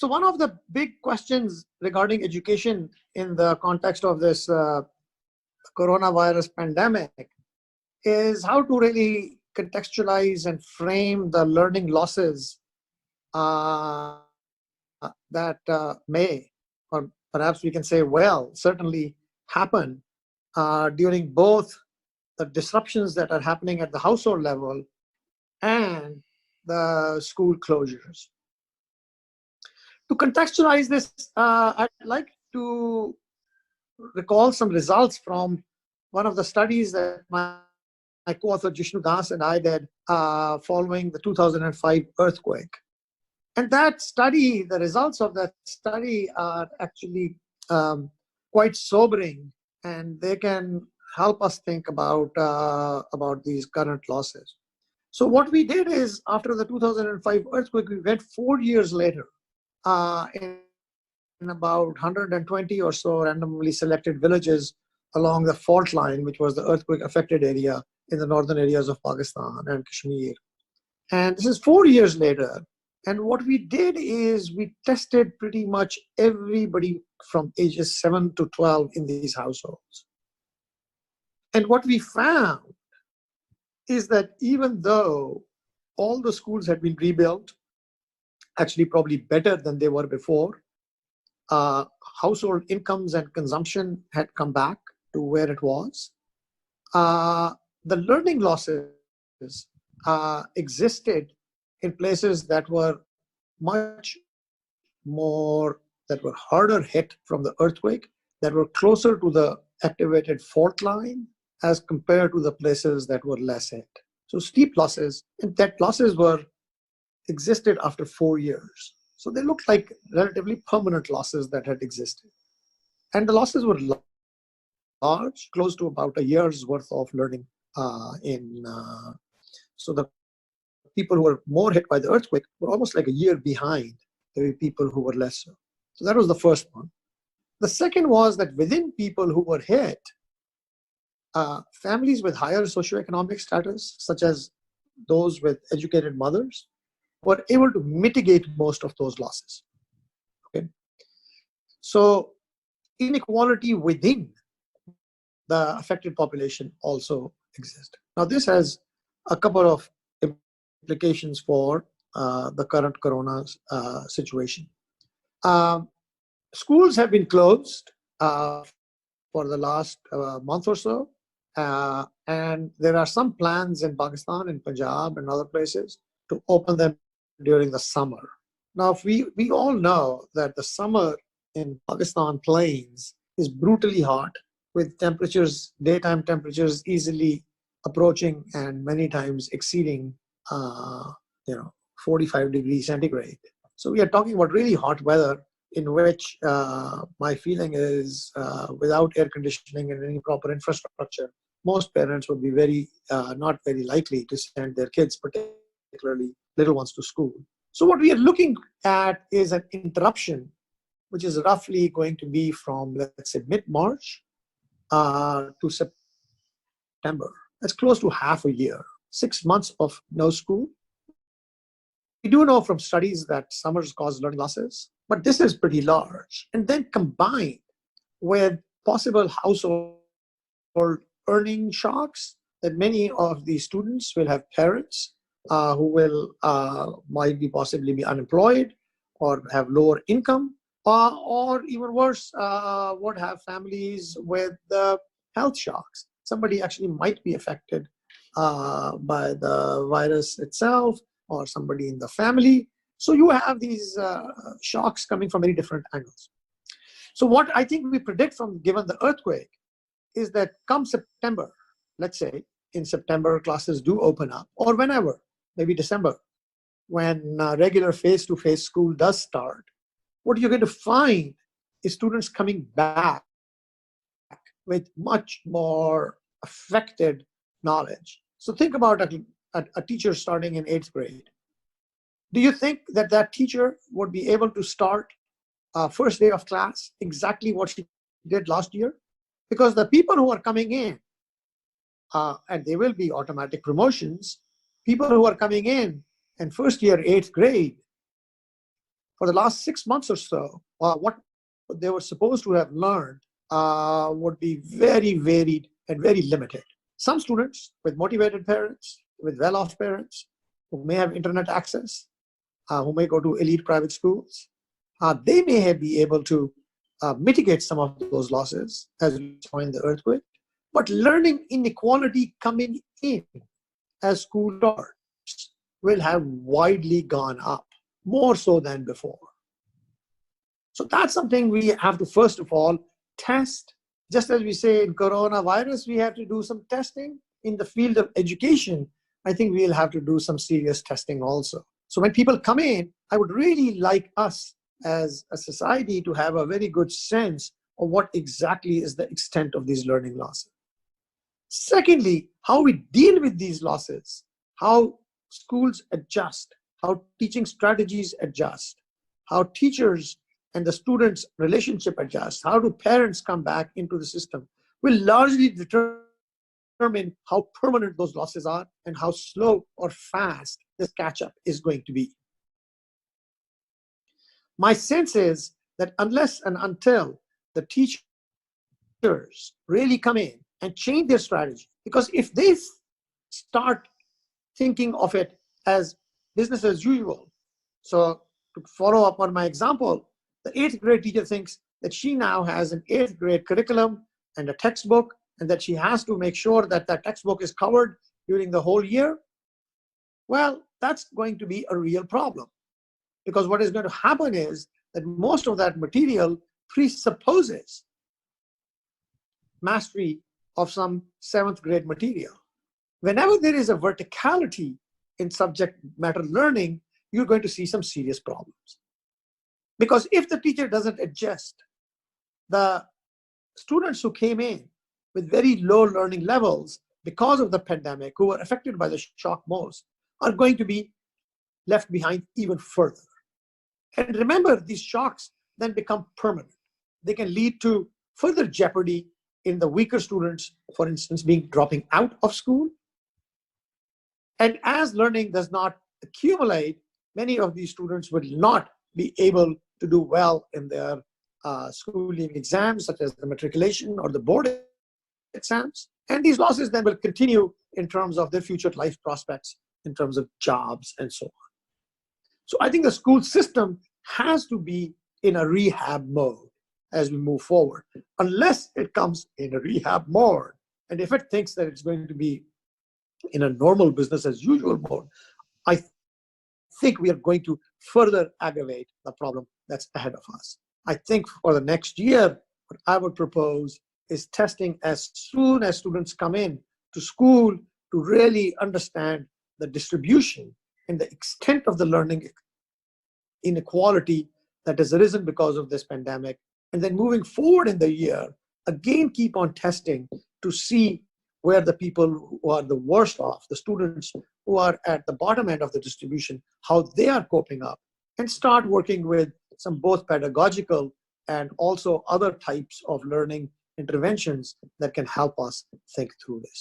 So one of the big questions regarding education in the context of this coronavirus pandemic is how to really contextualize and frame the learning losses that may, or perhaps we can say certainly happen during both the disruptions that are happening at the household level and the school closures. To contextualize this, I'd like to recall some results from one of the studies that my co-author Jishnu Das and I did following the 2005 earthquake. And that study, the results of that study are actually quite sobering, and they can help us think about these current losses. So what we did is, after the 2005 earthquake, we went 4 years later in about 120 or so randomly selected villages along the fault line, which was the earthquake affected area in the northern areas of Pakistan and Kashmir. And this is 4 years later. And what we did is we tested pretty much everybody from ages 7 to 12 in these households. And what we found is that even though all the schools had been rebuilt, actually probably better than they were before, household incomes and consumption had come back to where it was, the learning losses existed in places that were much more, that were harder hit from the earthquake, that were closer to the activated fault line as compared to the places that were less hit. So steep losses, and that losses existed after 4 years. So they looked like relatively permanent losses that had existed. And the losses were large, close to about a year's worth of learning. So the people who were more hit by the earthquake were almost like a year behind the people who were less so. So that was the first one. The second was that within people who were hit, families with higher socioeconomic status, such as those with educated mothers, were able to mitigate most of those losses. Okay? So inequality within the affected population also exists. Now this has a couple of implications for the current corona situation. Schools have been closed for the last month or so, and there are some plans in Pakistan, in Punjab and other places to open them during the summer. Now, we all know that the summer in Pakistan plains is brutally hot, with temperatures, daytime temperatures easily approaching and many times exceeding 45 degrees centigrade. So we are talking about really hot weather, in which my feeling is without air conditioning and any proper infrastructure, most parents would be not very likely to send their kids, particularly little ones, to school. So what we are looking at is an interruption, which is roughly going to be from, let's say, mid-March to September. That's close to half a year, 6 months of no school. We do know from studies that summers cause learning losses, but this is pretty large. And then combined with possible household earning shocks, that many of these students will have parents who will might be possibly be unemployed or have lower income, or even worse, would have families with health shocks. Somebody actually might be affected by the virus itself, or somebody in the family. So you have these shocks coming from many different angles. So what I think we predict given the earthquake is that come September, let's say in September classes do open up, or whenever, maybe December, when regular face-to-face school does start, what you're going to find is students coming back with much more affected knowledge. So think about a teacher starting in 8th grade. Do you think that teacher would be able to start first day of class exactly what she did last year? Because the people who are coming in, and there will be automatic promotions, people who are coming in first year 8th grade for the last 6 months or so, what they were supposed to have learned would be very varied and very limited. Some students with motivated parents, with well-off parents, who may have internet access, who may go to elite private schools, they may be able to mitigate some of those losses, as we saw in the earthquake. But learning inequality coming in as school starts will have widely gone up, more so than before. So that's something we have to, first of all, test. Just as we say in coronavirus, we have to do some testing. In the field of education, I think we'll have to do some serious testing also. So when people come in, I would really like us as a society to have a very good sense of what exactly is the extent of these learning losses. Secondly, how we deal with these losses, how schools adjust, how teaching strategies adjust, how teachers and the students' relationship adjusts, how do parents come back into the system, will largely determine how permanent those losses are and how slow or fast this catch-up is going to be. My sense is that unless and until the teachers really come in and change their strategy, because if they start thinking of it as business as usual, so to follow up on my example, the 8th grade teacher thinks that she now has an 8th grade curriculum and a textbook, and that she has to make sure that that textbook is covered during the whole year. Well, that's going to be a real problem, because what is going to happen is that most of that material presupposes mastery of some 7th grade material. Whenever there is a verticality in subject matter learning, you're going to see some serious problems. Because if the teacher doesn't adjust, the students who came in with very low learning levels because of the pandemic, who were affected by the shock most, are going to be left behind even further. And remember, these shocks then become permanent. They can lead to further jeopardy in the weaker students, for instance, dropping out of school. And as learning does not accumulate, many of these students will not be able to do well in their schooling exams, such as the matriculation or the board exams. And these losses then will continue in terms of their future life prospects, in terms of jobs and so on. So I think the school system has to be in a rehab mode as we move forward, unless it comes in a rehab mode. And if it thinks that it's going to be in a normal business as usual mode, I think we are going to further aggravate the problem that's ahead of us. I think for the next year, what I would propose is testing as soon as students come in to school to really understand the distribution and the extent of the learning inequality that has arisen because of this pandemic. And then moving forward in the year, again, keep on testing to see where the people who are the worst off, the students who are at the bottom end of the distribution, how they are coping up, and start working with some both pedagogical and also other types of learning interventions that can help us think through this.